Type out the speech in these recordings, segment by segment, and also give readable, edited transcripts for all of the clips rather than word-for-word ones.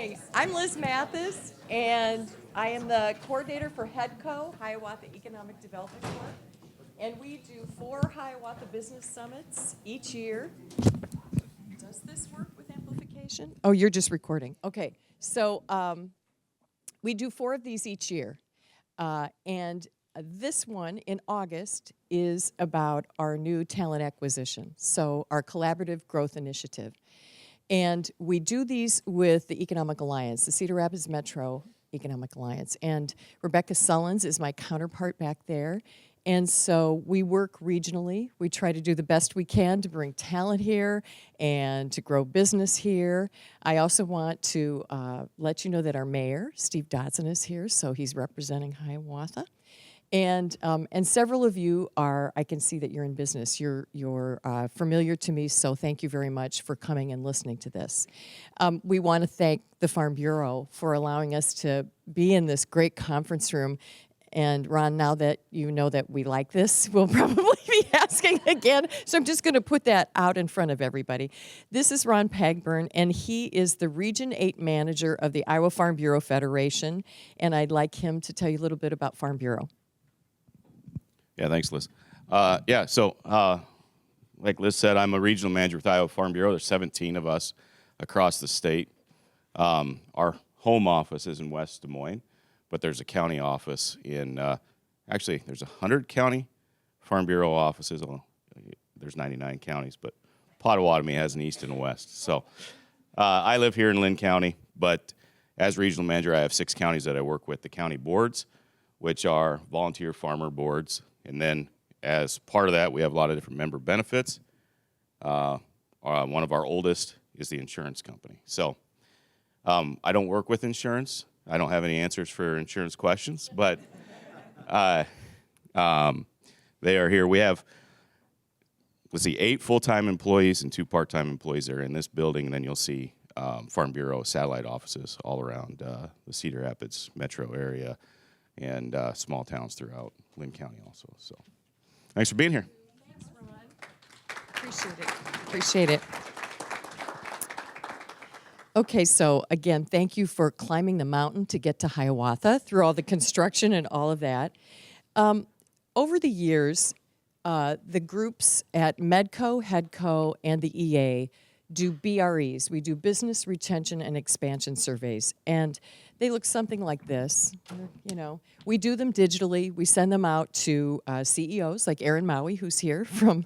morning. I'm Liz Mathis, and I am the coordinator for HEDCO, Hiawatha Economic Development Corp. And we do 4 Hiawatha Business Summits each year. Does this work with amplification? Oh, you're just recording. Okay, so we do 4 of these each year. And this one in August is about our new talent acquisition, so our collaborative growth initiative. And we do these with the Economic Alliance, the Cedar Rapids Metro Economic Alliance. And Rebecca Sullins is my counterpart back there. And so we work regionally. We try to do the best we can to bring talent here and to grow business here. I also want to let you know that our mayor, Steve Dodson, is here, so he's representing Hiawatha. And several of you are, I can see that you're in business. You're familiar to me, so thank you very much for coming and listening to this. We want to thank the Farm Bureau for allowing us to be in this great conference room. And Ron, now that you know that we like this, we'll probably be asking again. So I'm just going to put that out in front of everybody. This is Ron Pagburn, and he is the Region 8 manager of the Iowa Farm Bureau Federation. And I'd like him to tell you a little bit about Farm Bureau. Yeah, thanks, Liz. So like Liz said, I'm a regional manager with Iowa Farm Bureau. There's 17 of us across the state. Our home office is in West Des Moines, but there's a county office in, actually, there's 100 county Farm Bureau offices. Well, there's 99 counties, but Potawatomi has an east and a west. So I live here in Lynn County, but as regional manager, I have 6 counties that I work with, the county boards, which are volunteer farmer boards. And then as part of that, we have a lot of different member benefits. One of our oldest is the insurance company. So I don't work with insurance. I don't have any answers for insurance questions, but they are here. We have, 8 full-time employees and 2 part-time employees that are in this building, and then you'll see Farm Bureau satellite offices all around the Cedar Rapids metro area and small towns throughout Lynn County also. So thanks for being here. Thanks, Ron. Appreciate it. Appreciate it. Okay, so again, thank you for climbing the mountain to get to Hiawatha through all the construction and all of that. Over the years, the groups at MEDCO, HEDCO, and the EA do BREs. We do business retention and expansion surveys, and they look something like this. You know, we do them digitally. We send them out to CEOs like Aaron Maui, who's here from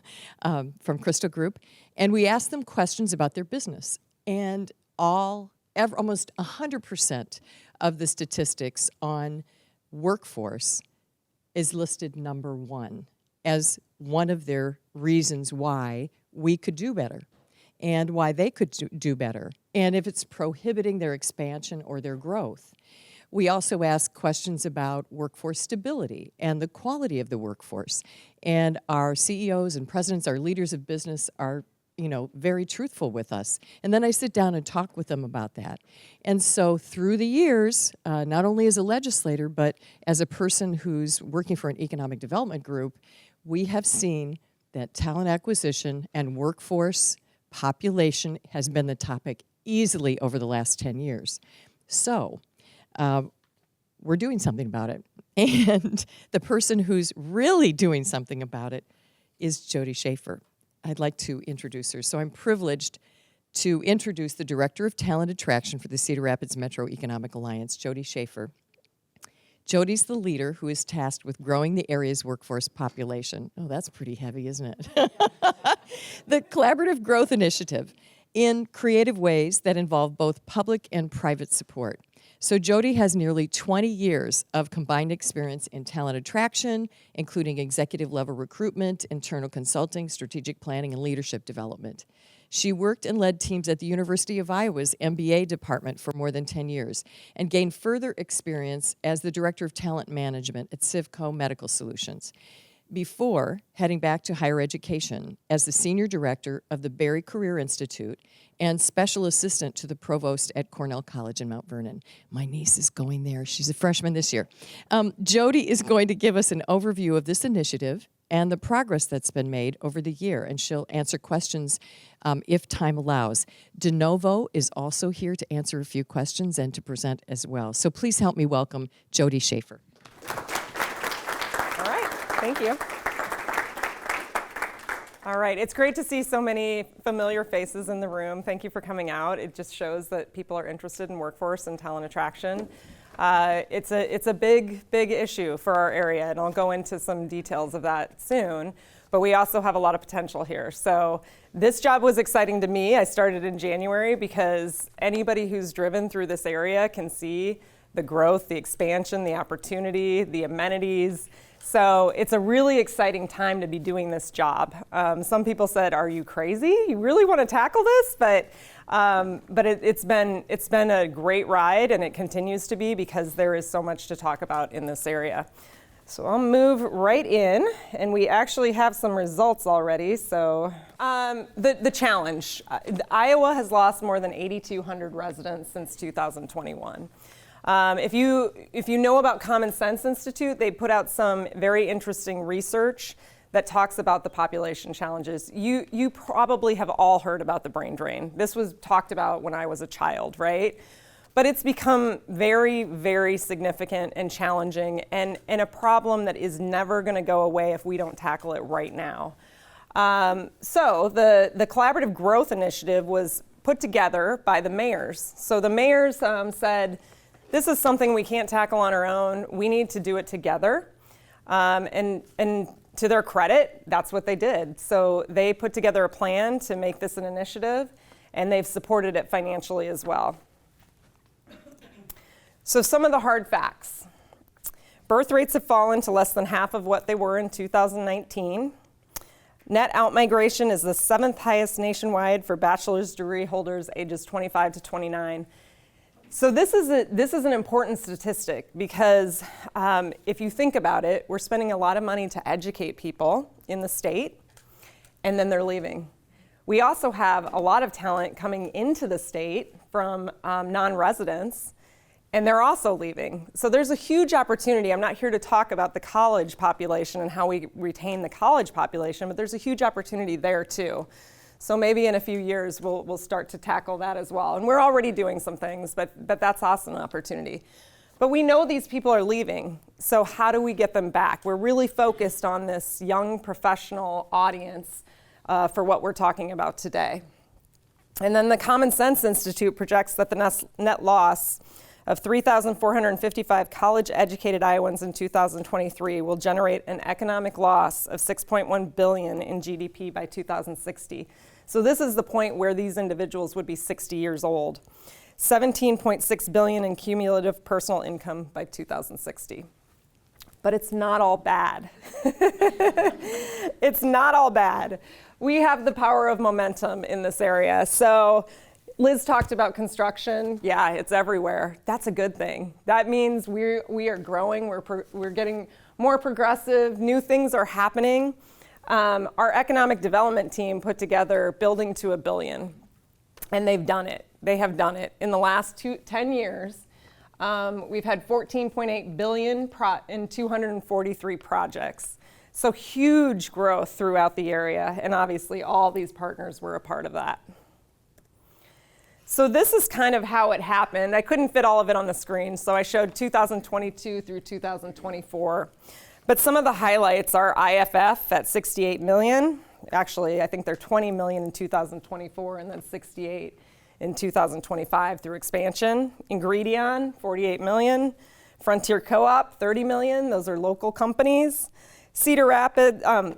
Crystal Group, and we ask them questions about their business. And almost 100% of the statistics on workforce is listed number 1 as one of their reasons why we could do better and why they could do better, and if it's prohibiting their expansion or their growth. We also ask questions about workforce stability and the quality of the workforce. And our CEOs and presidents, our leaders of business are very truthful with us. And then I sit down and talk with them about that. And so through the years, not only as a legislator, but as a person who's working for an economic development group, we have seen that talent acquisition and workforce population has been the topic easily over the last 10 years. So we're doing something about it. And the person who's really doing something about it is Jody Schaefer. I'd like to introduce her. So I'm privileged to introduce the Director of Talent Attraction for the Cedar Rapids Metro Economic Alliance, Jody Schaefer. Jody's the leader who is tasked with growing the area's workforce population. Oh, that's pretty heavy, isn't it? The Collaborative Growth Initiative in creative ways that involve both public and private support. So Jody has nearly 20 years of combined experience in talent attraction, including executive-level recruitment, internal consulting, strategic planning, and leadership development. She worked and led teams at the University of Iowa's MBA department for more than 10 years and gained further experience as the Director of Talent Management at Civco Medical Solutions, before heading back to higher education as the Senior Director of the Berry Career Institute and Special Assistant to the Provost at Cornell College in Mount Vernon. My niece is going there. She's a freshman this year. Jody is going to give us an overview of this initiative and the progress that's been made over the year. And she'll answer questions if time allows. DeNovo is also here to answer a few questions and to present as well. So please help me welcome Jody Schaefer. All right, thank you. All right, it's great to see so many familiar faces in the room. Thank you for coming out. It just shows that people are interested in workforce and talent attraction. It's a big issue for our area, and I'll go into some details of that soon. But we also have a lot of potential here. So this job was exciting to me. I started in January because anybody who's driven through this area can see the growth, the expansion, the opportunity, the amenities. So it's a really exciting time to be doing this job. Some people said, "Are you crazy? You really want to tackle this?" But it's been a great ride, and it continues to be because there is so much to talk about in this area. So I'll move right in, and we actually have some results already. So the challenge, Iowa has lost more than 8,200 residents since 2021. If you know about Common Sense Institute, they put out some very interesting research that talks about the population challenges. You probably have all heard about the brain drain. This was talked about when I was a child, right? But it's become very, very significant and challenging and a problem that is never going to go away if we don't tackle it right now. So the Collaborative Growth Initiative was put together by the mayors. So the mayors said, this is something we can't tackle on our own. We need to do it together. And to their credit, that's what they did. So they put together a plan to make this an initiative, and they've supported it financially as well. So some of the hard facts. Birth rates have fallen to less than half of what they were in 2019. Net outmigration is the 7th highest nationwide for bachelor's degree holders ages 25 to 29. So this is an important statistic because if you think about it, we're spending a lot of money to educate people in the state, and then they're leaving. We also have a lot of talent coming into the state from non-residents, and they're also leaving. So there's a huge opportunity. I'm not here to talk about the college population and how we retain the college population, but there's a huge opportunity there too. So maybe in a few years, we'll start to tackle that as well. And we're already doing some things, but that's also an opportunity. But we know these people are leaving, so how do we get them back? We're really focused on this young professional audience for what we're talking about today. And then the Common Sense Institute projects that the net loss of 3,455 college-educated Iowans in 2023 will generate an economic loss of $6.1 billion in GDP by 2060. So this is the point where these individuals would be 60 years old. $17.6 billion in cumulative personal income by 2060. But it's not all bad. It's not all bad. We have the power of momentum in this area. So Liz talked about construction. Yeah, it's everywhere. That's a good thing. That means we are growing. We're getting more progressive. New things are happening. Our economic development team put together Building to a Billion, and they've done it. They have done it. In the last 10 years, we've had $14.8 billion in 243 projects. So huge growth throughout the area, and obviously all these partners were a part of that. So this is kind of how it happened. I couldn't fit all of it on the screen, so I showed 2022 through 2024. But some of the highlights are IFF at 68 million. Actually, I think they're 20 million in 2024 and then 68 in 2025 through expansion. Ingredion, 48 million. Frontier Co-op, 30 million. Those are local companies. Cedar Rapids, and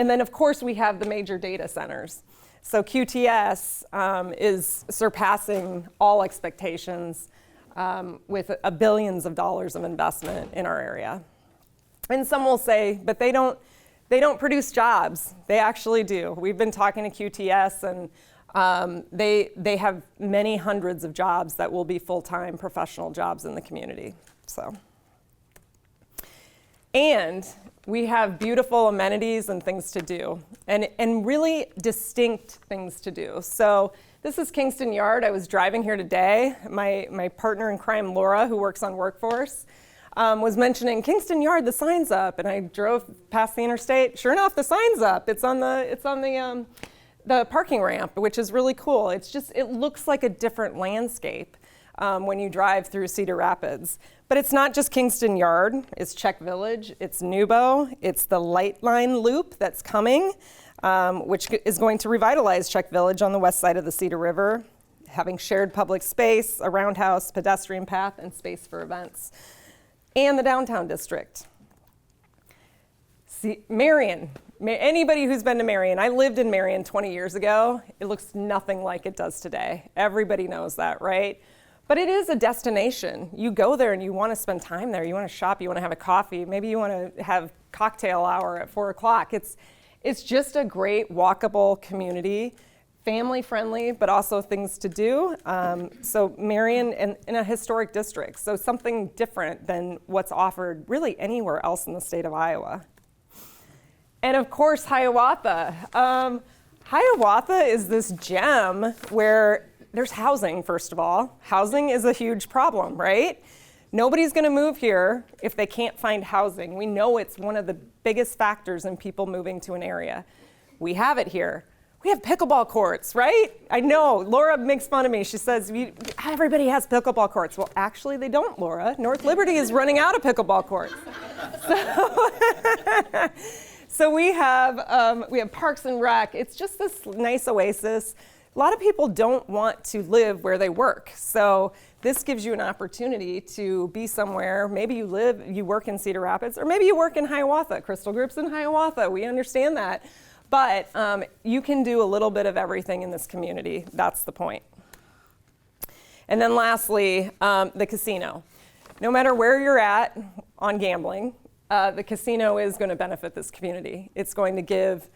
then of course we have the major data centers. So QTS is surpassing all expectations with billions of dollars of investment in our area. And some will say, but they don't produce jobs. They actually do. We've been talking to QTS, and they have many hundreds of jobs that will be full-time professional jobs in the community. So, and we have beautiful amenities and things to do, and really distinct things to do. So this is Kingston Yard. I was driving here today. My partner in crime, Laura, who works on workforce, was mentioning Kingston Yard, the sign's up, and I drove past the interstate. Sure enough, the sign's up. It's on the parking ramp, which is really cool. It looks like a different landscape when you drive through Cedar Rapids. But it's not just Kingston Yard. It's Czech Village. It's Nubo. It's the Light Line Loop that's coming, which is going to revitalize Czech Village on the west side of the Cedar River, having shared public space, a roundhouse, pedestrian path, and space for events. And the downtown district. See, Marion. Anybody who's been to Marion, I lived in Marion 20 years ago. It looks nothing like it does today. Everybody knows that, right? But it is a destination. You go there and you want to spend time there. You want to shop, you want to have a coffee. Maybe you want to have cocktail hour at 4 o'clock. It's just a great walkable community, family friendly, but also things to do. So Marion in a historic district, so something different than what's offered really anywhere else in the state of Iowa. And of course, Hiawatha. Hiawatha is this gem where there's housing, first of all. Housing is a huge problem, right? Nobody's going to move here if they can't find housing. We know it's one of the biggest factors in people moving to an area. We have it here. We have pickleball courts, right? I know, Laura makes fun of me. She says, everybody has pickleball courts. Well, actually they don't, Laura. North Liberty is running out of pickleball courts. So we have Parks and Rec. It's just this nice oasis. A lot of people don't want to live where they work. So this gives you an opportunity to be somewhere. Maybe you work in Cedar Rapids, or maybe you work in Hiawatha. Crystal Group's in Hiawatha, we understand that. But you can do a little bit of everything in this community. That's the point. And then lastly, the casino. No matter where you're at on gambling, the casino is going to benefit this community. It's going to give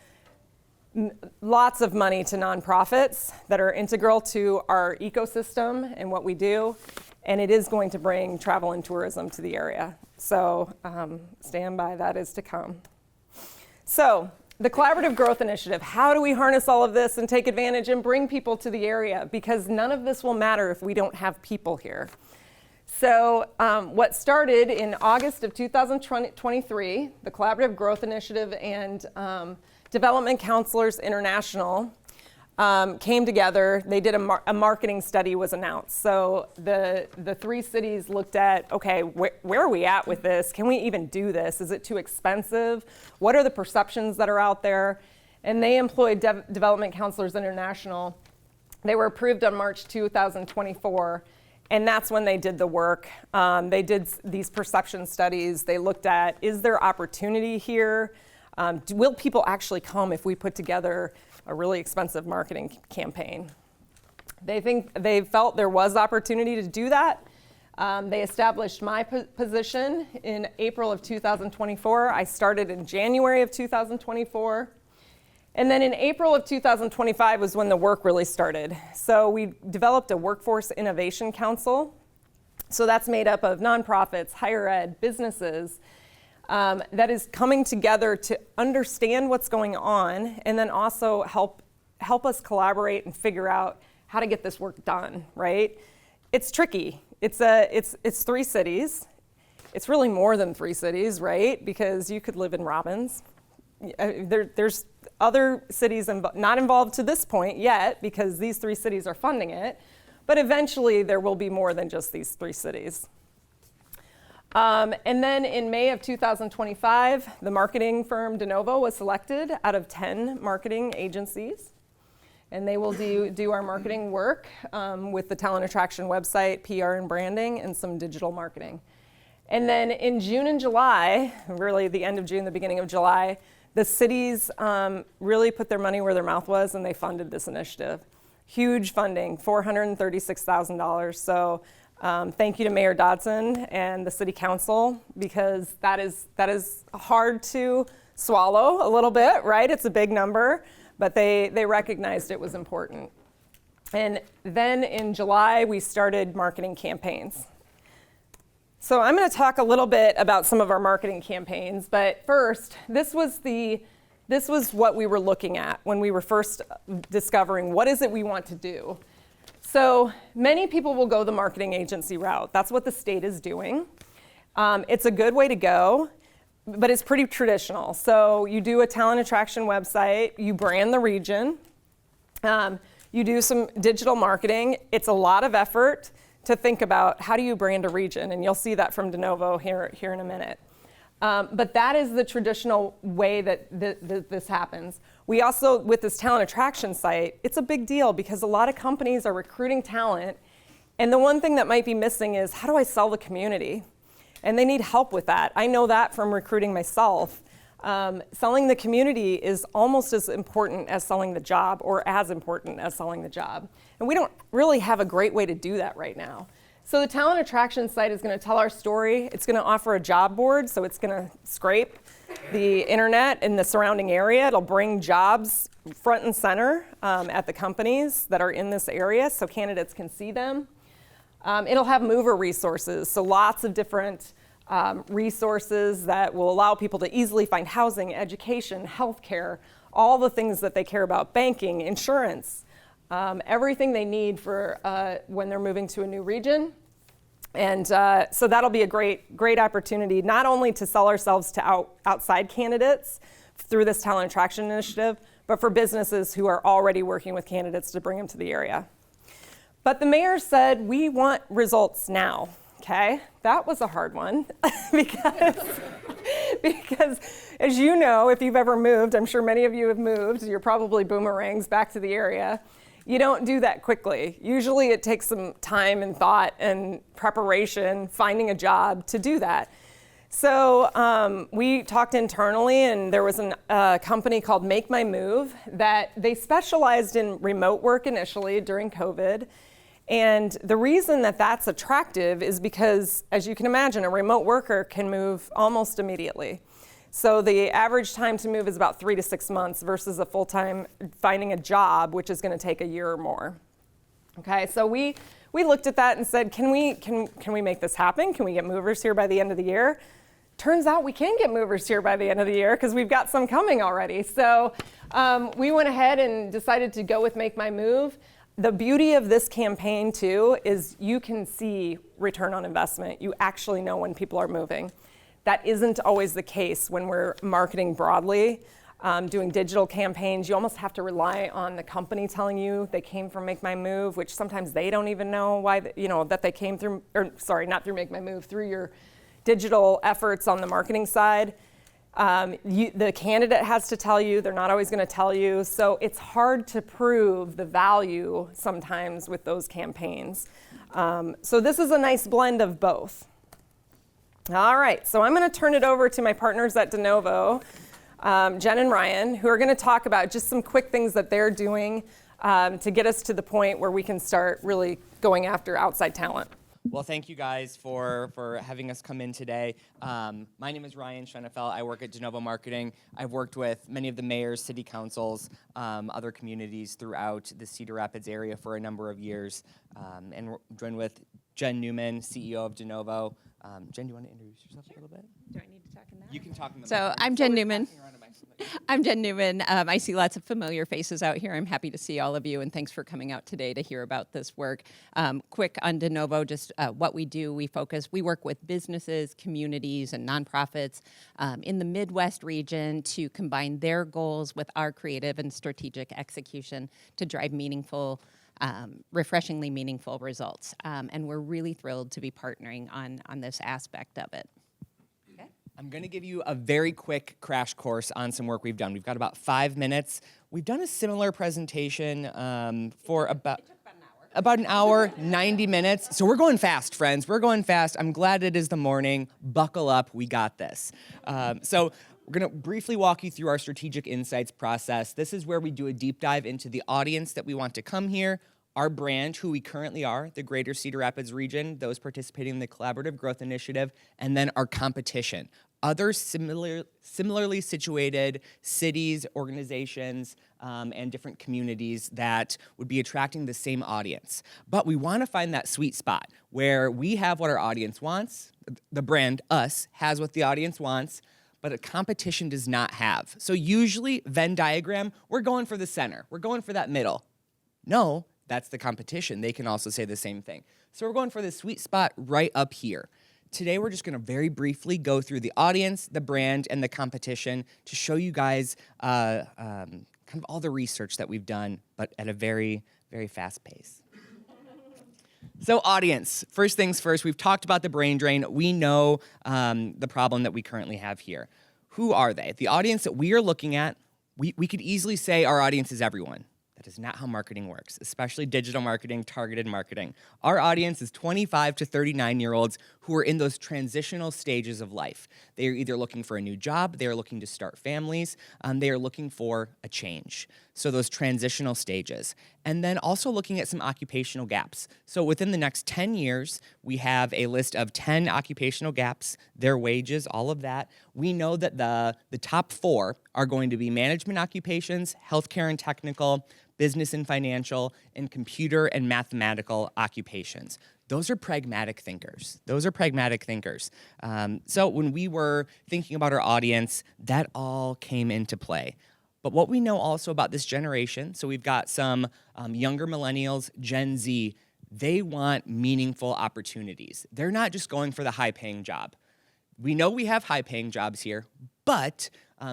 lots of money to nonprofits that are integral to our ecosystem and what we do, and it is going to bring travel and tourism to the area. So stand by, that is to come. So the Collaborative Growth Initiative, how do we harness all of this and take advantage and bring people to the area? Because none of this will matter if we don't have people here. So what started in August of 2023, the Collaborative Growth Initiative and Development Counselors International came together. They did a marketing study was announced. So the 3 cities looked at, okay, where are we at with this? Can we even do this? Is it too expensive? What are the perceptions that are out there? And they employed Development Counselors International. They were approved on March 2024. And that's when they did the work. They did these perception studies. They looked at, is there opportunity here? Will people actually come if we put together a really expensive marketing campaign? They felt there was opportunity to do that. They established my position in April of 2024. I started in January of 2024. And then in April of 2025 was when the work really started. So we developed a Workforce Innovation Council. So that's made up of nonprofits, higher ed, businesses, that is coming together to understand what's going on and then also help us collaborate and figure out how to get this work done, right? It's tricky. It's 3 cities. It's really more than 3 cities, right? Because you could live in Robbins. There's other cities not involved to this point yet because these 3 cities are funding it, but eventually there will be more than just these 3 cities. And then in May of 2025, the marketing firm DeNovo was selected out of 10 marketing agencies. And they will do our marketing work with the talent attraction website, PR and branding, and some digital marketing. And then in June and July, really the end of June, the beginning of July, the cities really put their money where their mouth was and they funded this initiative. Huge funding, $436,000. So thank you to Mayor Dodson and the City Council because that is hard to swallow a little bit, right? It's a big number, but they recognized it was important. And then in July, we started marketing campaigns. So I'm going to talk a little bit about some of our marketing campaigns, but first, this was what we were looking at when we were first discovering what is it we want to do. So many people will go the marketing agency route. That's what the state is doing. It's a good way to go, but it's pretty traditional. So you do a talent attraction website, you brand the region, you do some digital marketing. It's a lot of effort to think about how do you brand a region, and you'll see that from DeNovo here in a minute. But that is the traditional way that this happens. We also, with this talent attraction site, it's a big deal because a lot of companies are recruiting talent, and the one thing that might be missing is how do I sell the community? And they need help with that. I know that from recruiting myself. Selling the community is almost as important as selling the job, or as important as selling the job. And we don't really have a great way to do that right now. So the talent attraction site is going to tell our story. It's going to offer a job board, so it's going to scrape the internet and the surrounding area. It'll bring jobs front and center at the companies that are in this area so candidates can see them. It'll have mover resources, so lots of different resources that will allow people to easily find housing, education, healthcare, all the things that they care about, banking, insurance, everything they need for when they're moving to a new region. And so that'll be a great opportunity, not only to sell ourselves to outside candidates through this talent attraction initiative, but for businesses who are already working with candidates to bring them to the area. But the mayor said, we want results now, okay? That was a hard one because as you know, if you've ever moved, I'm sure many of you have moved, you're probably boomerangs back to the area. You don't do that quickly. Usually it takes some time and thought and preparation, finding a job to do that. So we talked internally, and there was a company called Make My Move that they specialized in remote work initially during COVID. And the reason that that's attractive is because, as you can imagine, a remote worker can move almost immediately. So the average time to move is about 3 to 6 months versus a full-time finding a job, which is going to take a year or more. Okay, so we looked at that and said, can we make this happen? Can we get movers here by the end of the year? Turns out we can get movers here by the end of the year because we've got some coming already. So we went ahead and decided to go with Make My Move. The beauty of this campaign too is you can see return on investment. You actually know when people are moving. That isn't always the case when we're marketing broadly, doing digital campaigns. You almost have to rely on the company telling you they came from Make My Move, which sometimes they don't even know why, that they came through, or sorry, not through Make My Move, through your digital efforts on the marketing side. The candidate has to tell you, they're not always going to tell you. So it's hard to prove the value sometimes with those campaigns. So this is a nice blend of both. All right, so I'm going to turn it over to my partners at DeNovo, Jen and Ryan, who are going to talk about just some quick things that they're doing to get us to the point where we can start really going after outside talent. Well, thank you guys for having us come in today. My name is Ryan Schenefeld. I work at DeNovo Marketing. I've worked with many of the mayors, city councils, other communities throughout the Cedar Rapids area for a number of years. And we're joined with Jen Newman, CEO of DeNovo. Jen, do you want to introduce yourself a little bit? Do I need to talk in that? You can talk in the So microphone. I'm Jen Newman. Passing around a microphone. I'm Jen Newman. I see lots of familiar faces out here. I'm happy to see all of you, and thanks for coming out today to hear about this work. Quick on DeNovo, just what we do. We work with businesses, communities, and nonprofits in the Midwest region to combine their goals with our creative and strategic execution to drive meaningful, refreshingly meaningful results. And we're really thrilled to be partnering on this aspect of it. I'm going to give you a very quick crash course on some work we've done. We've got about 5 minutes. We've done a similar presentation for about an hour, 90 minutes. So we're going fast, friends. We're going fast. I'm glad it is the morning. Buckle up. We got this. So we're going to briefly walk you through our strategic insights process. This is where we do a deep dive into the audience that we want to come here, our brand, who we currently are, the Greater Cedar Rapids region, those participating in the Collaborative Growth Initiative, and then our competition. Other similarly situated cities, organizations, and different communities that would be attracting the same audience. But we want to find that sweet spot where we have what our audience wants, the brand, us, has what the audience wants, but a competition does not have. So usually, Venn diagram, we're going for the center. We're going for that middle. No, that's the competition. They can also say the same thing. So we're going for the sweet spot right up here. today we're just going to very briefly go through the audience, the brand, and the competition to show you guys kind of all the research that we've done, but at a very, very fast pace. So audience, first things first, we've talked about the brain drain. We know the problem that we currently have here. Who are they? The audience that we are looking at, we could easily say our audience is everyone. That is not how marketing works, especially digital marketing, targeted marketing. Our audience is 25 to 39-year-olds who are in those transitional stages of life. They are either looking for a new job, they are looking to start families, they are looking for a change. So those transitional stages. And then also looking at some occupational gaps. So within the next 10 years, we have a list of 10 occupational gaps, their wages, all of that. We know that the top 4 are going to be management occupations, healthcare and technical, business and financial, and computer and mathematical occupations. Those are pragmatic thinkers. So when we were thinking about our audience, that all came into play. But what we know also about this generation, so we've got some younger millennials, Gen Z, they want meaningful opportunities. They're not just going for the high-paying job. We know we have high-paying jobs here, but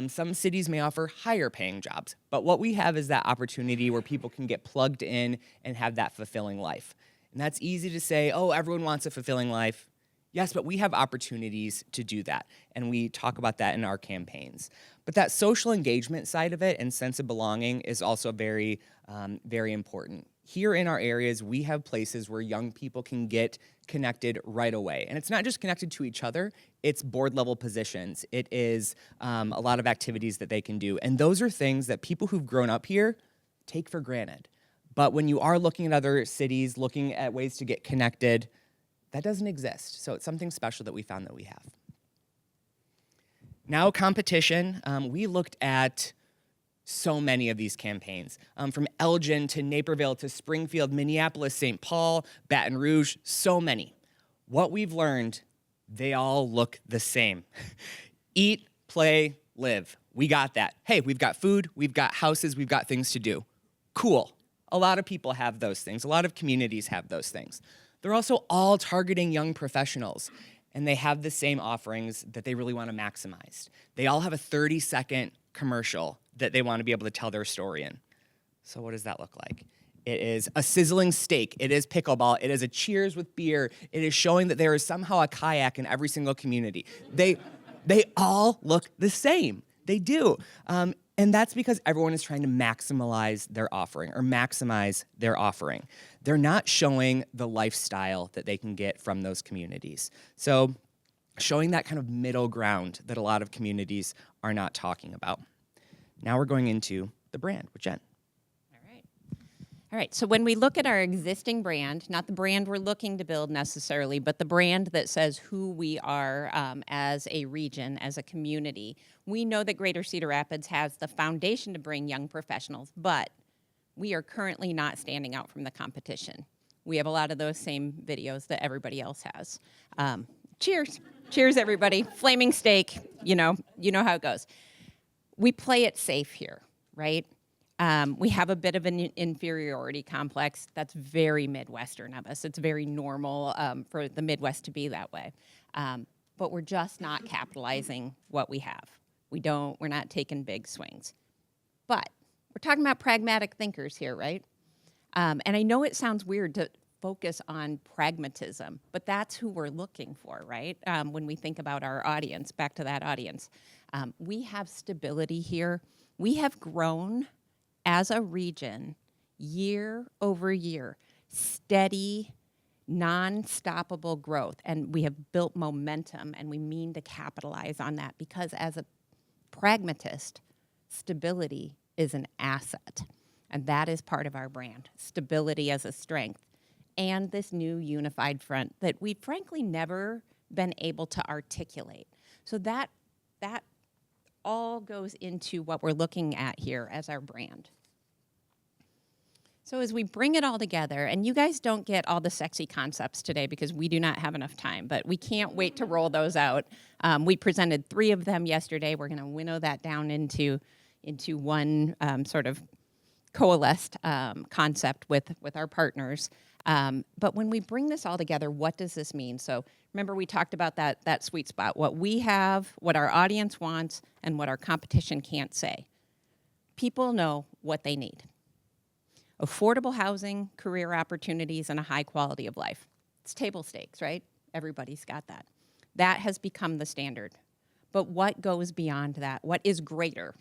some cities may offer higher-paying jobs. But what we have is that opportunity where people can get plugged in and have that fulfilling life. And that's easy to say, oh, everyone wants a fulfilling life. Yes, but we have opportunities to do that, and we talk about that in our campaigns. But that social engagement side of it and sense of belonging is also very, very important. Here in our areas, we have places where young people can get connected right away. And it's not just connected to each other, it's board-level positions. It is a lot of activities that they can do. And those are things that people who've grown up here take for granted. But when you are looking at other cities, looking at ways to get connected, that doesn't exist. So it's something special that we found that we have. Now competition, we looked at so many of these campaigns, from Elgin to Naperville to Springfield, Minneapolis, St. Paul, Baton Rouge, so many. What we've learned, they all look the same. Eat, play, live. We got that. Hey, we've got food, we've got houses, we've got things to do. Cool. A lot of people have those things. A lot of communities have those things. They're also all targeting young professionals, and they have the same offerings that they really want to maximize. They all have a 30-second commercial that they want to be able to tell their story in. So what does that look like? It is a sizzling steak. It is pickleball. It is a cheers with beer. It is showing that there is somehow a kayak in every single community. They all look the same. They do. And that's because everyone is trying to maximize their offering. They're not showing the lifestyle that they can get from those communities. So showing that kind of middle ground that a lot of communities are not talking about. Now we're going into the brand with Jen. All right, so when we look at our existing brand, not the brand we're looking to build necessarily, but the brand that says who we are as a region, as a community, we know that Greater Cedar Rapids has the foundation to bring young professionals, but we are currently not standing out from the competition. We have a lot of those same videos that everybody else has. Cheers. Cheers, everybody. Flaming steak, you know how it goes. We play it safe here, right? We have a bit of an inferiority complex. That's very Midwestern of us. It's very normal for the Midwest to be that way. But we're just not capitalizing what we have. We're not taking big swings. But we're talking about pragmatic thinkers here, right? And I know it sounds weird to focus on pragmatism, but that's who we're looking for, right? When we think about our audience, back to that audience. We have stability here. We have grown as a region, year over year, steady, non-stoppable growth. And we have built momentum, and we mean to capitalize on that because as a pragmatist, stability is an asset. And that is part of our brand, stability as a strength. And this new unified front that we've frankly never been able to articulate. So that all goes into what we're looking at here as our brand. So as we bring it all together, and you guys don't get all the sexy concepts today because we do not have enough time, but we can't wait to roll those out. We presented 3 of them yesterday. We're going to winnow that down into one sort of coalesced concept with our partners. But when we bring this all together, what does this mean? So remember, we talked about that sweet spot, what we have, what our audience wants, and what our competition can't say. People know what they need. Affordable housing, career opportunities, and a high quality of life. It's table stakes, right? Everybody's got that. That has become the standard. But what goes beyond that? What is greater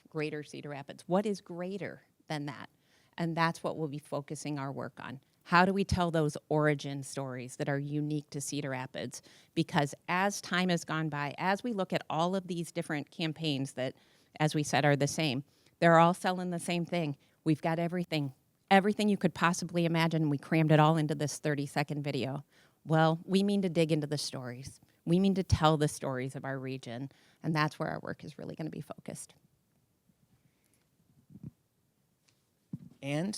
Cedar Rapids? What is greater than that? And that's what we'll be focusing our work on. How do we tell those origin stories that are unique to Cedar Rapids? Because as time has gone by, as we look at all of these different campaigns that, as we said, are the same, they're all selling the same thing. We've got everything you could possibly imagine. We crammed it all into this 30-second video. Well, we mean to dig into the stories. We mean to tell the stories of our region, and that's where our work is really going to be focused. And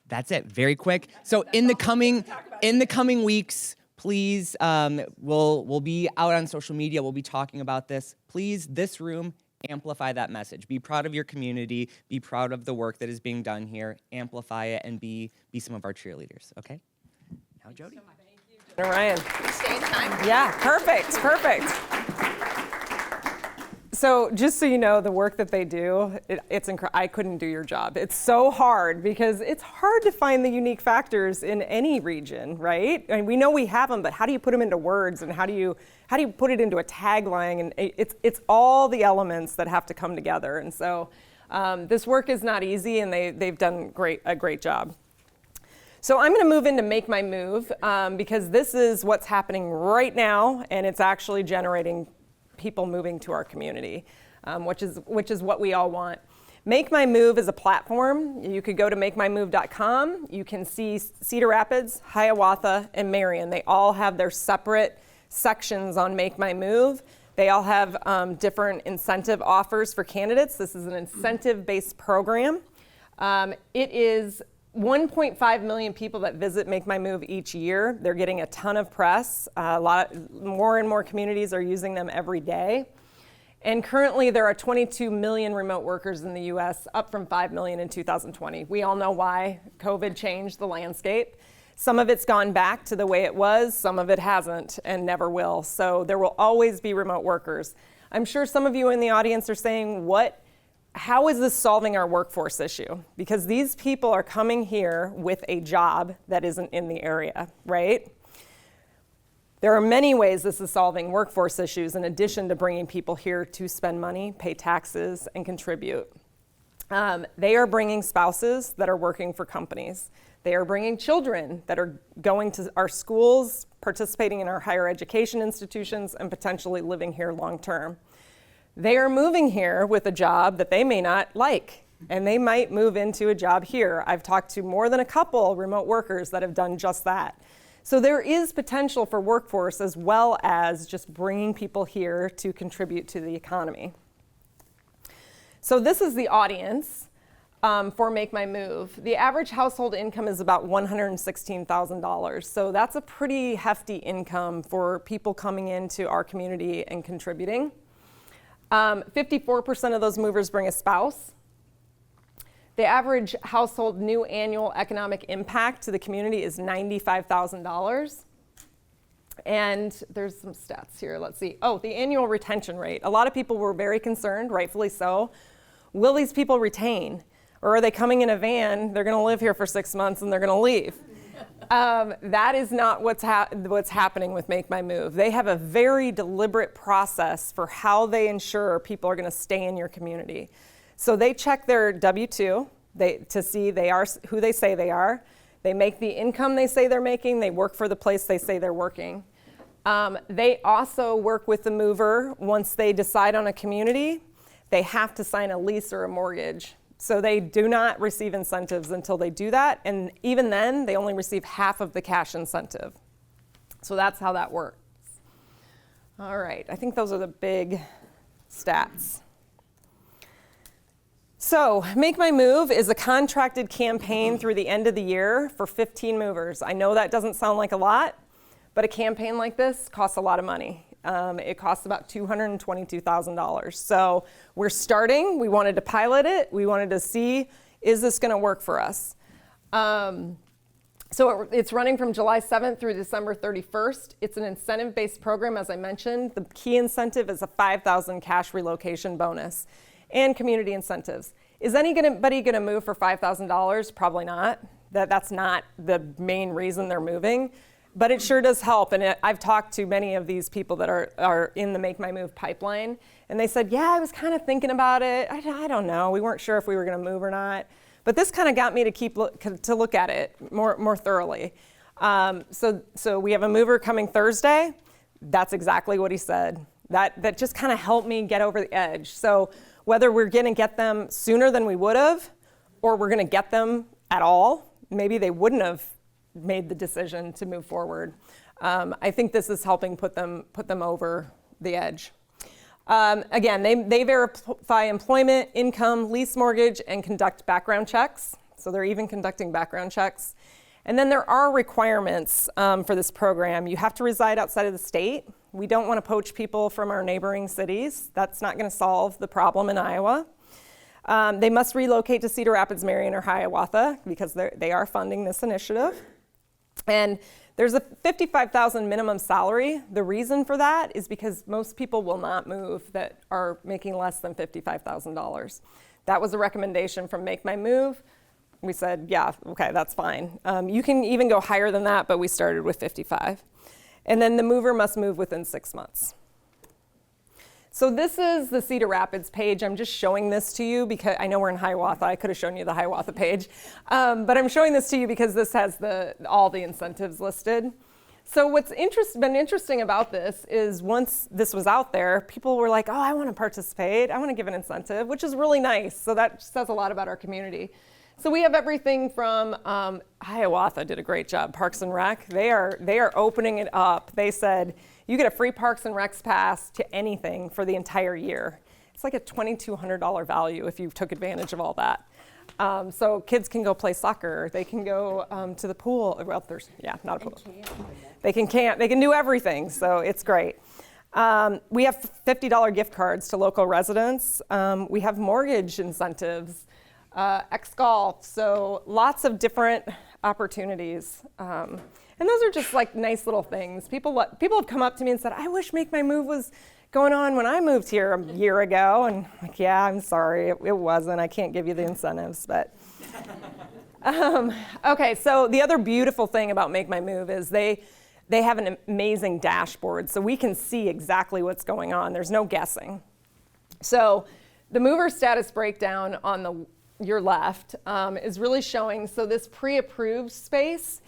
that's it, very quick. So in the coming weeks, please, we'll be out on social media. We'll be talking about this. Please, this room, amplify that message. Be proud of your community. Be proud of the work that is being done here. Amplify it and be some of our cheerleaders. Okay. Now, Jody. And Ryan. Stay in time. Yeah, perfect. So just so you know, the work that they do, it's incredible. I couldn't do your job. It's so hard because it's hard to find the unique factors in any region, right? I mean, we know we have them, but how do you put them into words, and how do you put it into a tagline? And it's all the elements that have to come together. And so this work is not easy, and they've done a great job. So I'm going to move into Make My Move because this is what's happening right now, and it's actually generating people moving to our community, which is what we all want. Make My Move is a platform. You could go to makemymove.com. You can see Cedar Rapids, Hiawatha, and Marion. They all have their separate sections on Make My Move. They all have different incentive offers for candidates. This is an incentive-based program. It is 1.5 million people that visit Make My Move each year. They're getting a ton of press. More and more communities are using them every day. And currently there are 22 million remote workers in the US, up from 5 million in 2020. We all know why. COVID changed the landscape. Some of it's gone back to the way it was, some of it hasn't and never will. So there will always be remote workers. I'm sure some of you in the audience are saying, how is this solving our workforce issue? Because these people are coming here with a job that isn't in the area, right? There are many ways this is solving workforce issues in addition to bringing people here to spend money, pay taxes, and contribute. They are bringing spouses that are working for companies. They are bringing children that are going to our schools, participating in our higher education institutions, and potentially living here long term. They are moving here with a job that they may not like, and they might move into a job here. I've talked to more than a couple remote workers that have done just that. So there is potential for workforce as well as just bringing people here to contribute to the economy. So this is the audience for Make My Move. The average household income is about $116,000. So that's a pretty hefty income for people coming into our community and contributing. 54% of those movers bring a spouse. The average household new annual economic impact to the community is $95,000. And there's some stats here, let's see. Oh, the annual retention rate. A lot of people were very concerned, rightfully so. Will these people retain? Or are they coming in a van, they're gonna live here for 6 months and they're gonna leave? That is not what's happening with Make My Move. They have a very deliberate process for how they ensure people are going to stay in your community. So they check their W-2 to see they are who they say they are. They make the income they say they're making. They work for the place they say they're working. They also work with the mover once they decide on a community. They have to sign a lease or a mortgage. So they do not receive incentives until they do that, and even then, they only receive half of the cash incentive. So that's how that works. All right, I think those are the big stats. So Make My Move is a contracted campaign through the end of the year for 15 movers. I know that doesn't sound like a lot, but a campaign like this costs a lot of money. It costs about $222,000. So we're starting. We wanted to pilot it. We wanted to see, is this going to work for us? So it's running from July 7th through December 31st. It's an incentive-based program, as I mentioned. The key incentive is a $5,000 cash relocation bonus and community incentives. Is anybody going to move for $5,000? Probably not. That's not the main reason they're moving, but it sure does help. And I've talked to many of these people that are in the Make My Move pipeline, and they said, yeah, I was kind of thinking about it. I don't know. We weren't sure if we were going to move or not. But this kind of got me to look at it more thoroughly. So we have a mover coming Thursday. That's exactly what he said. That just kind of helped me get over the edge. So whether we're going to get them sooner than we would have, or we're going to get them at all, maybe they wouldn't have made the decision to move forward. I think this is helping put them over the edge. Again, they verify employment, income, lease mortgage, and conduct background checks. So they're even conducting background checks. And then there are requirements for this program. You have to reside outside of the state. We don't want to poach people from our neighboring cities. That's not going to solve the problem in Iowa. They must relocate to Cedar Rapids, Marion, or Hiawatha because they are funding this initiative. And there's a $55,000 minimum salary. The reason for that is because most people will not move that are making less than $55,000. That was a recommendation from Make My Move. We said, yeah, okay, that's fine. You can even go higher than that, but we started with 55. And then the mover must move within 6 months. So this is the Cedar Rapids page. I'm just showing this to you because I know we're in Hiawatha. I could have shown you the Hiawatha page. But I'm showing this to you because this has all the incentives listed. So what's been interesting about this is once this was out there, people were like, oh, I want to participate. I want to give an incentive, which is really nice. So that says a lot about our community. So we have everything from Hiawatha did a great job. Parks and Rec, they are opening it up. They said, you get a free Parks and Recs pass to anything for the entire year. It's like a $2,200 value if you took advantage of all that. So kids can go play soccer. They can go to the pool. Well, there's, yeah, not a pool. They can camp. They can do everything. So it's great. We have $50 gift cards to local residents. We have mortgage incentives, X-Golf. So lots of different opportunities. And those are just like nice little things. People have come up to me and said, I wish Make My Move was going on when I moved here a year ago. And I'm like, yeah, I'm sorry, it wasn't. I can't give you the incentives, but. Okay, so the other beautiful thing about Make My Move is they have an amazing dashboard, so we can see exactly what's going on. There's no guessing. So the mover status breakdown on your left is really showing, so this pre-approved space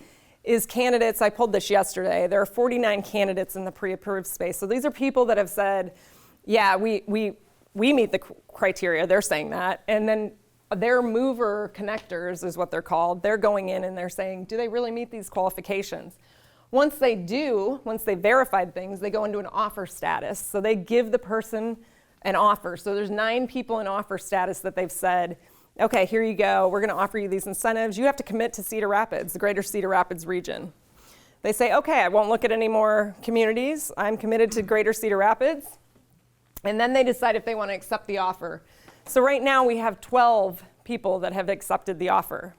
is candidates. I pulled this yesterday. There are 49 candidates in the pre-approved space. So these are people that have said, yeah, we meet the criteria. They're saying that. And then their mover connectors is what they're called. They're going in and they're saying, do they really meet these qualifications? Once they do, once they verified things, they go into an offer status. So they give the person an offer. So there's 9 people in offer status that they've said, okay, here you go. We're going to offer you these incentives. You have to commit to Cedar Rapids, the greater Cedar Rapids region. They say, okay, I won't look at any more communities. I'm committed to greater Cedar Rapids. And then they decide if they want to accept the offer. So right now we have 12 people that have accepted the offer.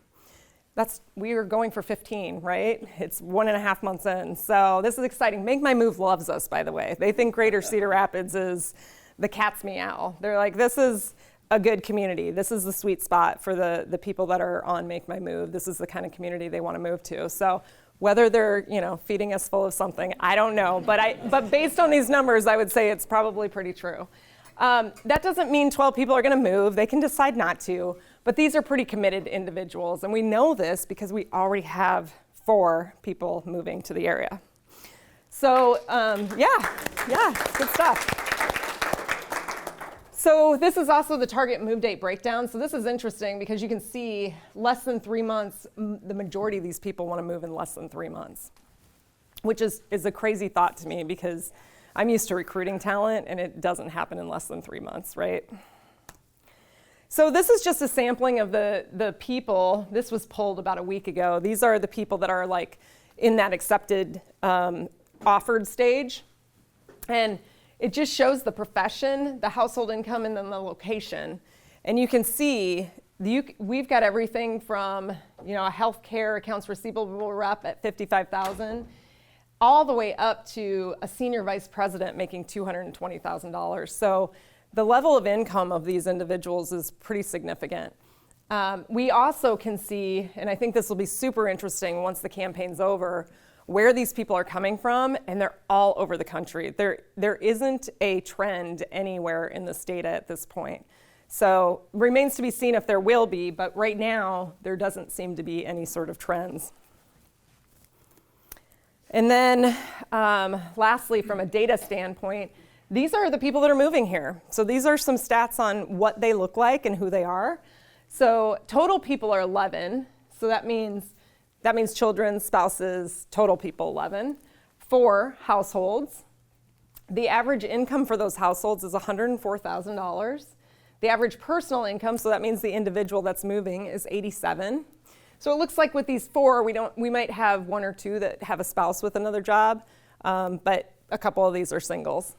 We are going for 15, right? It's 1.5 months in. So this is exciting. Make My Move loves us, by the way. They think greater Cedar Rapids is the cat's meow. They're like, this is a good community. This is the sweet spot for the people that are on Make My Move. This is the kind of community they want to move to. So whether they're feeding us full of something, I don't know. But based on these numbers, I would say it's probably pretty true. That doesn't mean 12 people are going to move. They can decide not to. But these are pretty committed individuals. And we know this because we already have 4 people moving to the area. So yeah, good stuff. So this is also the target move date breakdown. So this is interesting because you can see less than 3 months, the majority of these people want to move in less than 3 months, which is a crazy thought to me because I'm used to recruiting talent and it doesn't happen in less than 3 months, right? So this is just a sampling of the people. This was pulled about a week ago. These are the people that are like in that accepted offered stage. And it just shows the profession, the household income, and then the location. And you can see we've got everything from, a healthcare accounts receivable rep at $55,000, all the way up to a senior vice president making $220,000. So the level of income of these individuals is pretty significant. We also can see, and I think this will be super interesting once the campaign's over, where these people are coming from, and they're all over the country. There isn't a trend anywhere in this data at this point. So remains to be seen if there will be, but right now there doesn't seem to be any sort of trends. And then lastly, from a data standpoint, these are the people that are moving here. So these are some stats on what they look like and who they are. So total people are 11. So that means children, spouses, total people 11. 4 households. The average income for those households is $104,000. The average personal income, so that means the individual that's moving, is $87,000. So it looks like with these 4, we might have 1 or 2 that have a spouse with another job, but a couple of these are singles.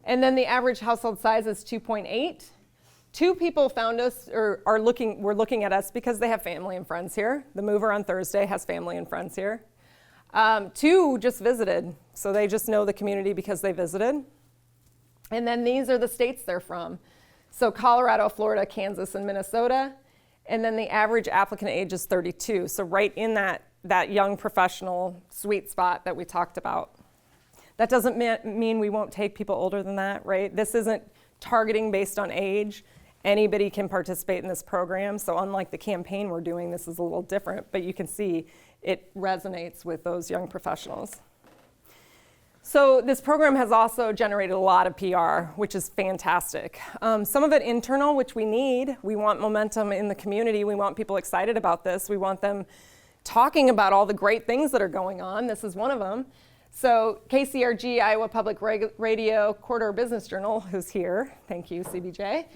And then the average household size is 2.8. 2 people found us or were looking at us because they have family and friends here. The mover on Thursday has family and friends here. 2 just visited, so they just know the community because they visited. And then these are the states they're from. So Colorado, Florida, Kansas, and Minnesota. And then the average applicant age is 32. So right in that young professional sweet spot that we talked about. That doesn't mean we won't take people older than that, right? This isn't targeting based on age. Anybody can participate in this program. So unlike the campaign we're doing, this is a little different, but you can see it resonates with those young professionals. So this program has also generated a lot of PR, which is fantastic. Some of it internal, which we need. We want momentum in the community. We want people excited about this. We want them talking about all the great things that are going on. This is one of them. So KCRG, Iowa Public Radio, Corridor Business Journal, who's here. Thank you, CBJ.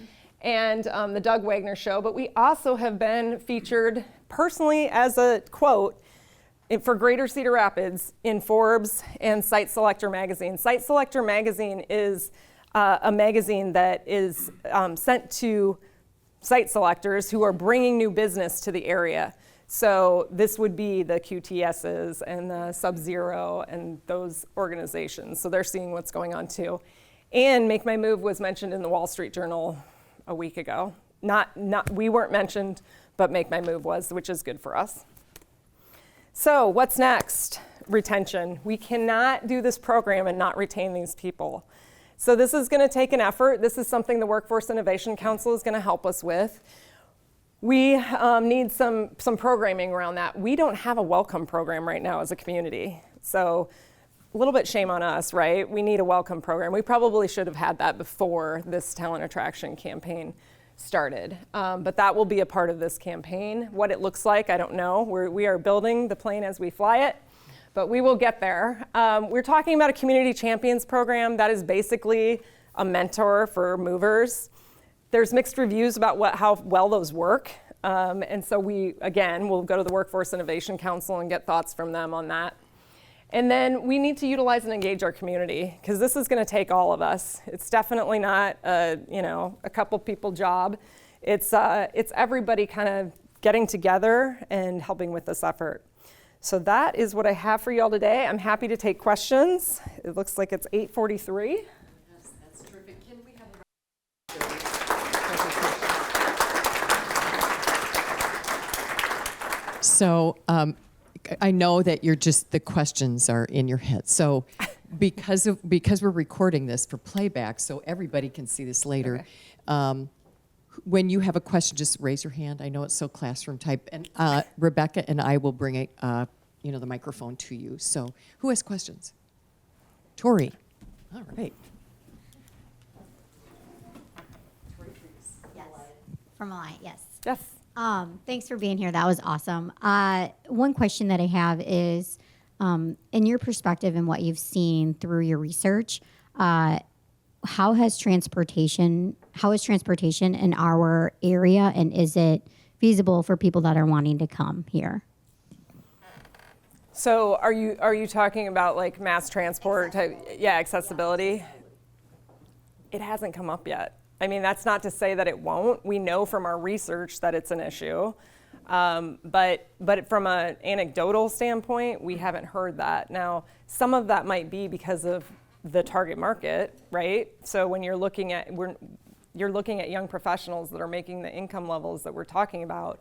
And the Doug Wagner Show. But we also have been featured personally as a quote for Greater Cedar Rapids in Forbes and Site Selector magazine. Site Selector magazine is a magazine that is sent to site selectors who are bringing new business to the area. So this would be the QTSs and the Sub-Zero and those organizations. So they're seeing what's going on too. And Make My Move was mentioned in the Wall Street Journal a week ago. We weren't mentioned, but Make My Move was, which is good for us. So what's next? Retention. We cannot do this program and not retain these people. So this is going to take an effort. This is something the Workforce Innovation Council is going to help us with. We need some programming around that. We don't have a welcome program right now as a community. So a little bit shame on us, right? We need a welcome program. We probably should have had that before this talent attraction campaign started. But that will be a part of this campaign. What it looks like, I don't know. We are building the plane as we fly it, but we will get there. We're talking about a community champions program that is basically a mentor for movers. There's mixed reviews about how well those work. And so we'll go to the Workforce Innovation Council and get thoughts from them on that. And then we need to utilize and engage our community, because this is going to take all of us. It's definitely not a couple people job. It's everybody kind of getting together and helping with this effort. So that is what I have for you all today. I'm happy to take questions. It looks like it's 8:43. Yes, that's terrific. Can we have a So I know that the questions are in your head. So because we're recording this for playback, so everybody can see this later. Okay. When you have a question, just raise your hand. I know it's so classroom type, and Rebecca and I will bring the microphone to you. So who has questions? Tori. All right. Yes. From Alliant, yes. Yes. Thanks for being here. That was awesome. One question that I have is, in your perspective and what you've seen through your research, how is transportation in our area, and is it feasible for people that are wanting to come here? So are you talking about like mass transport type? Yeah, accessibility. It hasn't come up yet. I mean, that's not to say that it won't. We know from our research that it's an issue. But from an anecdotal standpoint, we haven't heard that. Now, some of that might be because of the target market, right? So when you're looking at young professionals that are making the income levels that we're talking about,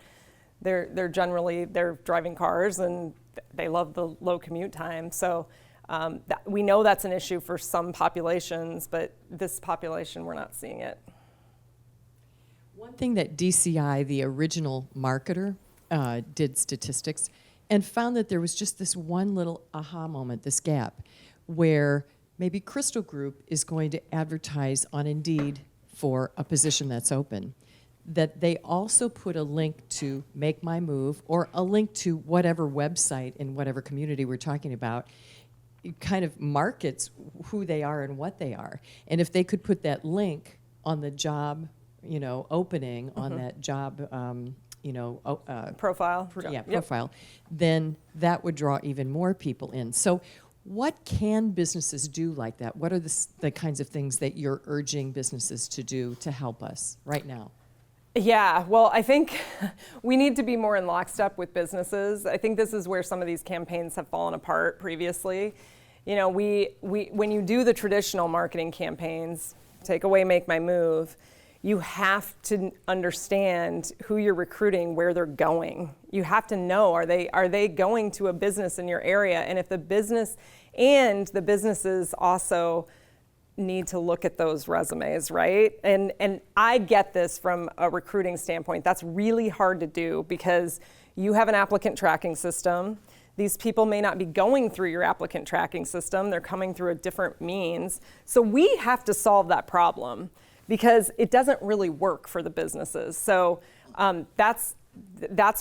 they're generally driving cars and they love the low commute time. So we know that's an issue for some populations, but this population, we're not seeing it. One thing that DCI, the original marketer, did statistics and found that there was just this one little aha moment, this gap, where maybe Crystal Group is going to advertise on Indeed for a position that's open, that they also put a link to Make My Move or a link to whatever website in whatever community we're talking about. It kind of markets who they are and what they are. And if they could put that link on the job, opening, on that job, Profile. profile, then that would draw even more people in. So what can businesses do like that? What are the kinds of things that you're urging businesses to do to help us right now? Yeah, well, I think we need to be more in lockstep with businesses. I think this is where some of these campaigns have fallen apart previously. When you do the traditional marketing campaigns, take away Make My Move, you have to understand who you're recruiting, where they're going. You have to know, are they going to a business in your area? And if the businesses also need to look at those resumes, right? And I get this from a recruiting standpoint. That's really hard to do because you have an applicant tracking system. These people may not be going through your applicant tracking system. They're coming through a different means. So we have to solve that problem because it doesn't really work for the businesses. So that's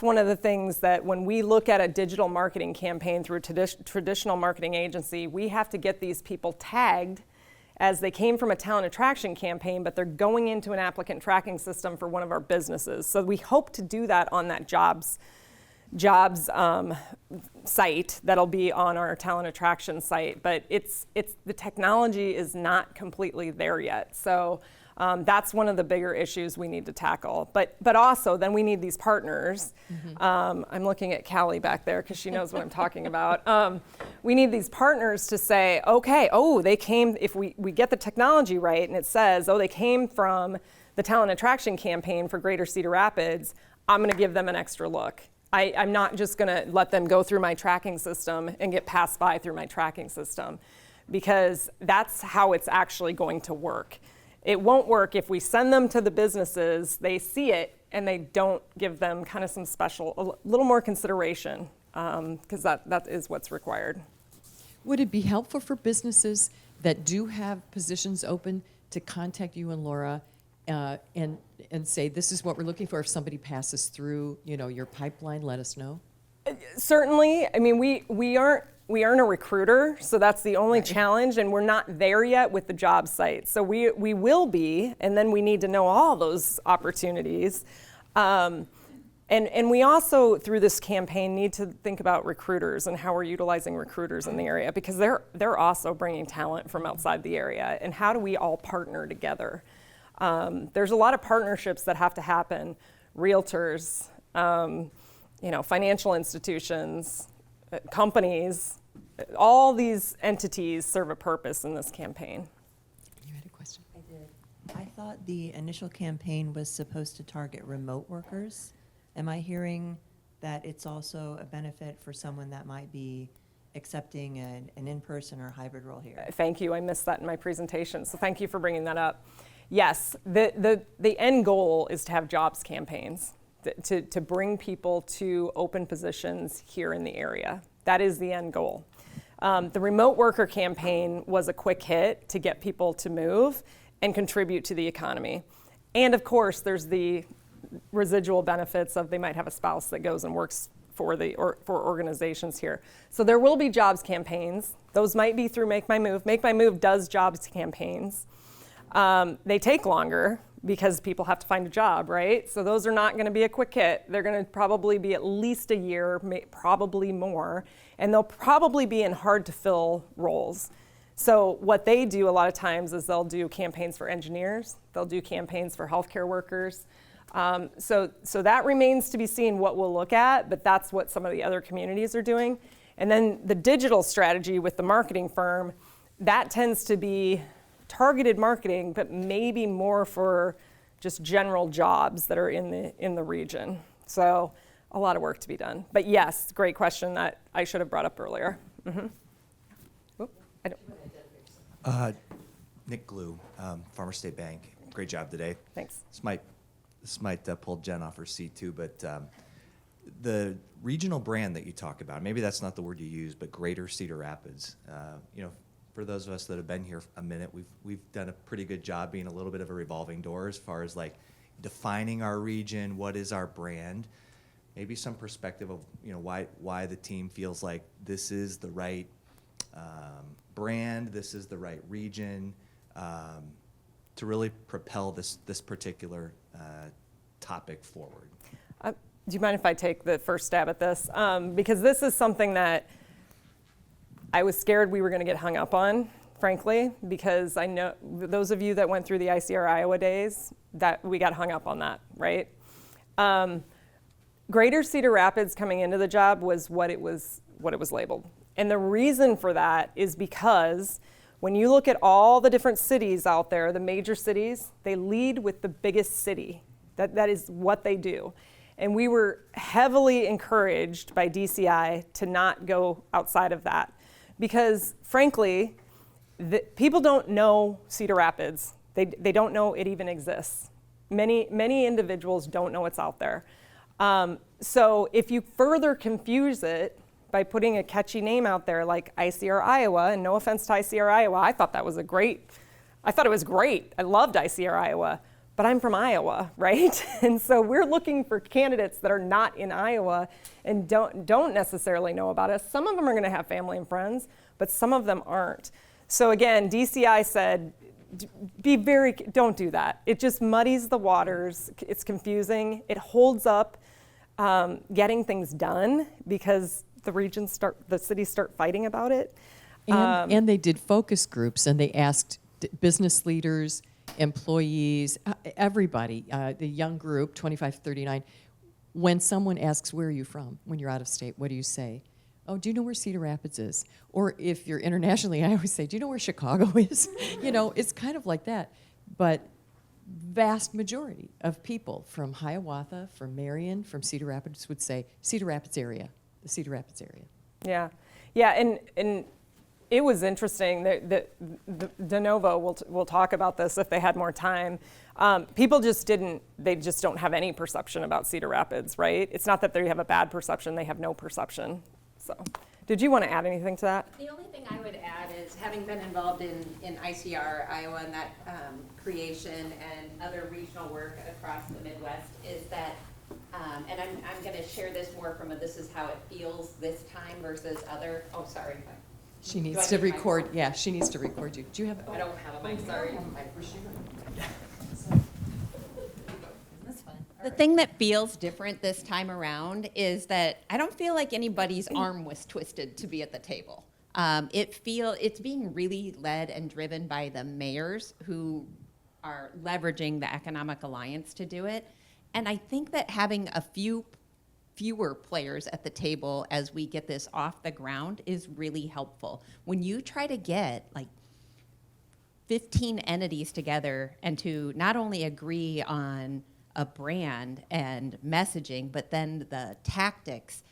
one of the things that when we look at a digital marketing campaign through a traditional marketing agency, we have to get these people tagged as they came from a talent attraction campaign, but they're going into an applicant tracking system for one of our businesses. So we hope to do that on that jobs site that'll be on our talent attraction site, but it's the technology is not completely there yet. So that's one of the bigger issues we need to tackle. But also then we need these partners. I'm looking at Callie back there because she knows what I'm talking about. We need these partners to say, okay, they came, if we get the technology right and it says, they came from the talent attraction campaign for Greater Cedar Rapids, I'm gonna give them an extra look. I'm not just gonna let them go through my tracking system and get passed by through my tracking system because that's how it's actually going to work. It won't work if we send them to the businesses, they see it, and they don't give them kind of some special, a little more consideration, because that is what's required. Would it be helpful for businesses that do have positions open to contact you and Laura and say, this is what we're looking for? If somebody passes through, your pipeline, let us know? Certainly. I mean, we aren't a recruiter, so that's the only challenge, and we're not there yet with the job site. So we will be, and then we need to know all those opportunities. And we also, through this campaign, need to think about recruiters and how we're utilizing recruiters in the area because they're also bringing talent from outside the area. And how do we all partner together? There's a lot of partnerships that have to happen. Realtors, financial institutions, companies, all these entities serve a purpose in this campaign. You had a question? I did. I thought the initial campaign was supposed to target remote workers. Am I hearing that it's also a benefit for someone that might be accepting an in-person or hybrid role here? Thank you. I missed that in my presentation, so thank you for bringing that up. Yes, the end goal is to have jobs campaigns, to bring people to open positions here in the area. That is the end goal. The remote worker campaign was a quick hit to get people to move and contribute to the economy. And of course, there's the residual benefits of they might have a spouse that goes and works for organizations here. So there will be jobs campaigns. Those might be through Make My Move. Make My Move does jobs campaigns. They take longer because people have to find a job, right? So those are not going to be a quick hit. They're going to probably be at least a year, probably more, and they'll probably be in hard to fill roles. So what they do a lot of times is they'll do campaigns for engineers, they'll do campaigns for healthcare workers. So that remains to be seen what we'll look at, but that's what some of the other communities are doing. And then the digital strategy with the marketing firm, that tends to be targeted marketing, but maybe more for just general jobs that are in the region. So a lot of work to be done. But yes, great question that I should have brought up earlier. Oop, I don't, Nick Glue, Farmer State Bank. Great job today. thanks. This might pull Jen off her seat too, but the regional brand that you talk about, maybe that's not the word you use, but Greater Cedar Rapids. For those of us that have been here a minute, we've done a pretty good job being a little bit of a revolving door as far as like defining our region, what is our brand, maybe some perspective of why the team feels like this is the right brand, this is the right region to really propel this particular topic forward. Do you mind if I take the first stab at this? Because this is something that I was scared we were going to get hung up on, frankly, because I know those of you that went through the ICR Iowa days, that we got hung up on that, right? Greater Cedar Rapids coming into the job was what it was labeled. And the reason for that is because when you look at all the different cities out there, the major cities, they lead with the biggest city. That is what they do. And we were heavily encouraged by DCI to not go outside of that. Because frankly, people don't know Cedar Rapids. They don't know it even exists. Many individuals don't know it's out there. So if you further confuse it by putting a catchy name out there like ICR Iowa, and no offense to ICR Iowa, I thought it was great. I loved ICR Iowa, but I'm from Iowa, right? And so we're looking for candidates that are not in Iowa and don't necessarily know about us. Some of them are going to have family and friends, but some of them aren't. So again, DCI said, don't do that. It just muddies the waters. It's confusing. It holds up getting things done because the cities start fighting about it. And they did focus groups, and they asked business leaders, employees, everybody, the young group, 25 to 39, when someone asks, where are you from? When you're out of state, what do you say? Oh, do you know where Cedar Rapids is? Or if you're internationally, I always say, do you know where Chicago is? It's kind of like that. But vast majority of people from Hiawatha, from Marion, from Cedar Rapids would say Cedar Rapids area, the Cedar Rapids area. Yeah, and it was interesting that De Novo will talk about this if they had more time. People just don't have any perception about Cedar Rapids, right? It's not that they have a bad perception, they have no perception. So, did you want to add anything to that? The only thing I would add is, having been involved in ICR Iowa and that creation and other regional work across the Midwest, is that, and I'm going to share this more from this is how it feels this time versus other, She needs to record. Yeah, she needs to record you. Do you have? I don't have a mic, sorry. The thing that feels different this time around is that I don't feel like anybody's arm was twisted to be at the table. It's being really led and driven by the mayors who are leveraging the Economic Alliance to do it. And I think that having a fewer players at the table as we get this off the ground is really helpful. When you try to get like 15 entities together and to not only agree on a brand and messaging, but then the tactics,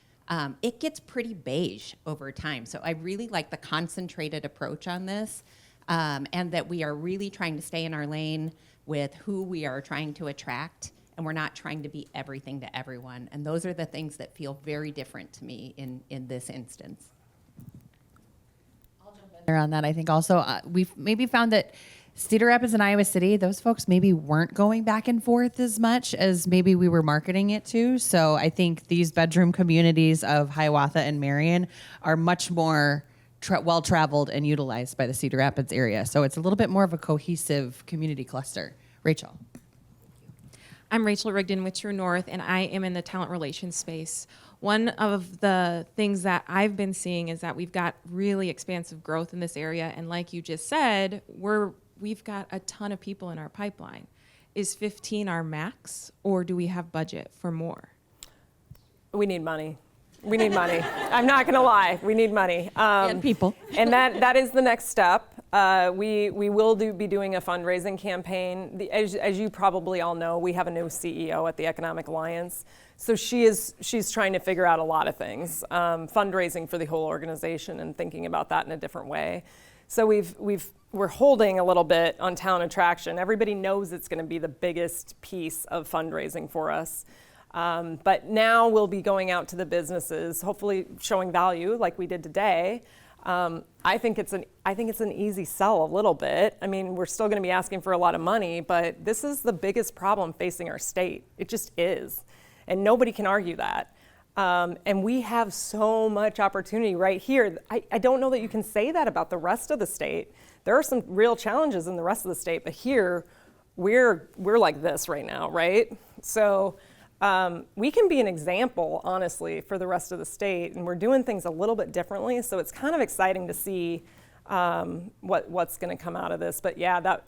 it gets pretty beige over time. So I really like the concentrated approach on this, and that we are really trying to stay in our lane with who we are trying to attract, and we're not trying to be everything to everyone. And those are the things that feel very different to me in this instance. I'll jump in there on that. I think also we've maybe found that Cedar Rapids and Iowa City, those folks maybe weren't going back and forth as much as maybe we were marketing it to. So I think these bedroom communities of Hiawatha and Marion are much more well-traveled and utilized by the Cedar Rapids area. So it's a little bit more of a cohesive community cluster. Rachel. I'm Rachel Rigdon with True North, and I am in the talent relations space. one of the things that I've been seeing is that we've got really expansive growth in this area. And like you just said, we've got a ton of people in our pipeline. Is 15 our max, or do we have budget for more? We need money. We need money. I'm not gonna lie, we need money. And people. And that is the next step. We will be doing a fundraising campaign. As you probably all know, we have a new CEO at the Economic Alliance. So she's trying to figure out a lot of things, fundraising for the whole organization and thinking about that in a different way. So we're holding a little bit on town attraction. Everybody knows it's going to be the biggest piece of fundraising for us. But now we'll be going out to the businesses, hopefully showing value like we did today. I think it's an easy sell a little bit. I mean, we're still going to be asking for a lot of money, but this is the biggest problem facing our state. It just is. And nobody can argue that. And we have so much opportunity right here. I don't know that you can say that about the rest of the state. There are some real challenges in the rest of the state, but here we're like this right now, right? So we can be an example, honestly, for the rest of the state, and we're doing things a little bit differently. So it's kind of exciting to see what's going to come out of this. But yeah,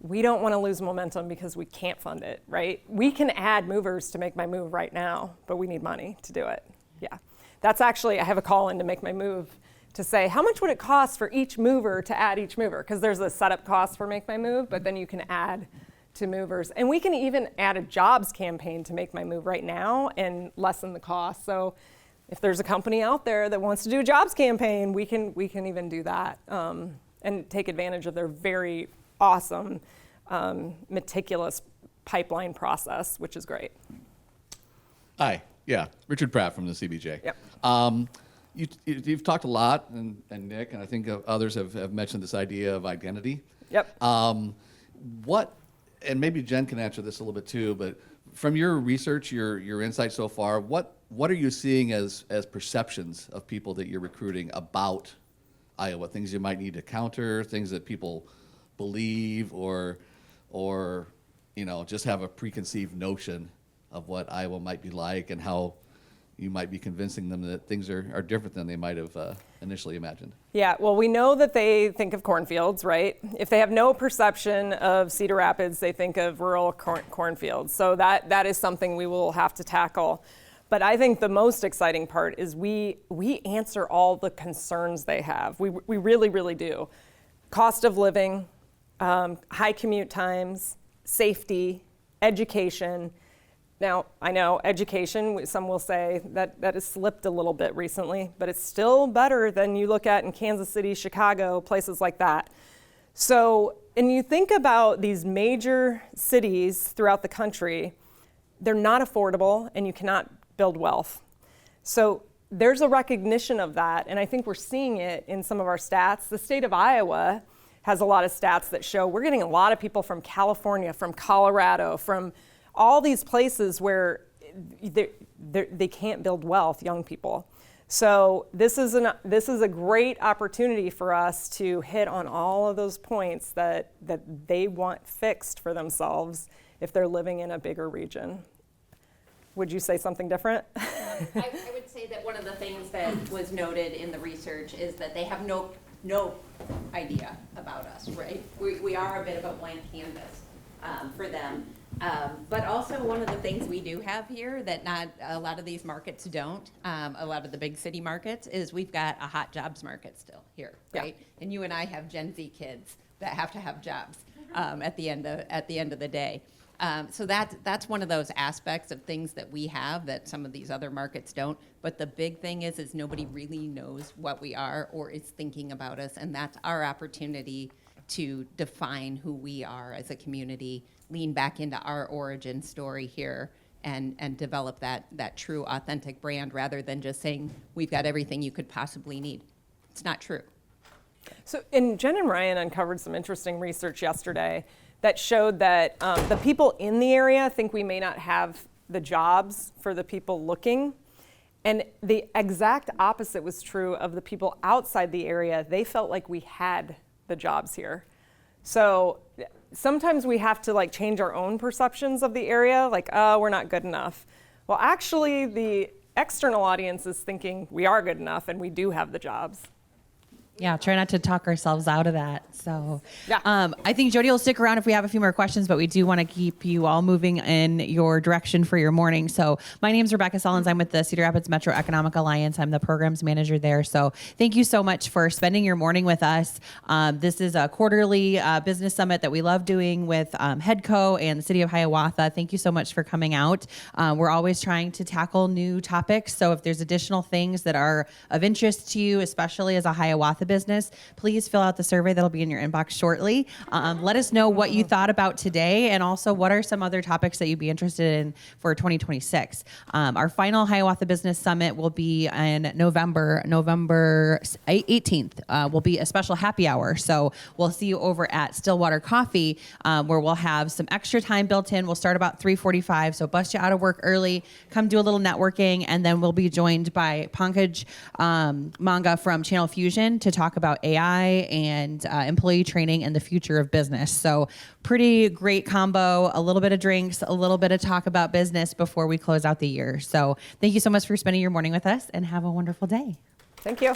we don't want to lose momentum because we can't fund it, right? We can add movers to Make My Move right now, but we need money to do it. Yeah, that's actually, I have a call in to Make My Move to say, how much would it cost for each mover to add each mover? Because there's a setup cost for Make My Move, but then you can add to movers. And we can even add a jobs campaign to Make My Move right now and lessen the cost. So if there's a company out there that wants to do a jobs campaign, we can even do that and take advantage of their very awesome, meticulous pipeline process, which is great. Hi, yeah, Richard Pratt from the CBJ. Yep. You've talked a lot, and Nick, and I think others have mentioned this idea of identity. Yep. What, and maybe Jen can answer this a little bit too, but from your research, your insight so far, what are you seeing as perceptions of people that you're recruiting about Iowa? Things you might need to counter, things that people believe, or just have a preconceived notion of what Iowa might be like, and how you might be convincing them that things are different than they might have initially imagined. Yeah, well, we know that they think of cornfields, right? If they have no perception of Cedar Rapids, they think of rural cornfields. So that is something we will have to tackle. But I think the most exciting part is we answer all the concerns they have. We really, really do. Cost of living, high commute times, safety, education. Now, I know education, some will say that has slipped a little bit recently, but it's still better than you look at in Kansas City, Chicago, places like that. So, and you think about these major cities throughout the country, they're not affordable and you cannot build wealth. So there's a recognition of that, and I think we're seeing it in some of our stats. The state of Iowa has a lot of stats that show we're getting a lot of people from California, from Colorado, from all these places where they can't build wealth, young people. So this is a great opportunity for us to hit on all of those points that they want fixed for themselves if they're living in a bigger region. Would you say something different? I would say that one of the things that was noted in the research is that they have no idea about us, right? We are a bit of a blank canvas for them. But also one of the things we do have here that not a lot of these markets don't, a lot of the big city markets, is we've got a hot jobs market still here, right? Yeah. And you and I have Gen Z kids that have to have jobs at the end of the day. So that's one of those aspects of things that we have that some of these other markets don't. But the big thing is nobody really knows what we are or is thinking about us, and that's our opportunity to define who we are as a community, lean back into our origin story here, and develop that true, authentic brand rather than just saying we've got everything you could possibly need. It's not true. So, and Jen and Ryan uncovered some interesting research yesterday that showed that the people in the area think we may not have the jobs for the people looking. And the exact opposite was true of the people outside the area. They felt like we had the jobs here. So sometimes we have to change our own perceptions of the area, like, oh, we're not good enough. Well, actually, the external audiences thinking we are good enough and we do have the jobs. Yeah, try not to talk ourselves out of that. So, Yeah. I think Jody will stick around if we have a few more questions, but we do want to keep you all moving in your direction for your morning. So, my name is Rebecca Sullins. I'm with the Cedar Rapids Metro Economic Alliance. I'm the programs manager there. So, thank you so much for spending your morning with us. This is a quarterly business summit that we love doing with HEDCO and the City of Hiawatha. Thank you so much for coming out. We're always trying to tackle new topics. So, if there's additional things that are of interest to you, especially as a Hiawatha business, please fill out the survey that'll be in your inbox shortly. Let us know what you thought about today, and also what are some other topics that you'd be interested in for 2026. Our final Hiawatha Business Summit will be in November 18th. Will be a special happy hour. So we'll see you over at Stillwater Coffee, where we'll have some extra time built in. We'll start about 3:45. So bust you out of work early, come do a little networking, and then we'll be joined by Pankaj Manga from Channel Fusion to talk about AI and employee training and the future of business. So pretty great combo, a little bit of drinks, a little bit of talk about business before we close out the year. So thank you so much for spending your morning with us, and have a wonderful day. Thank you.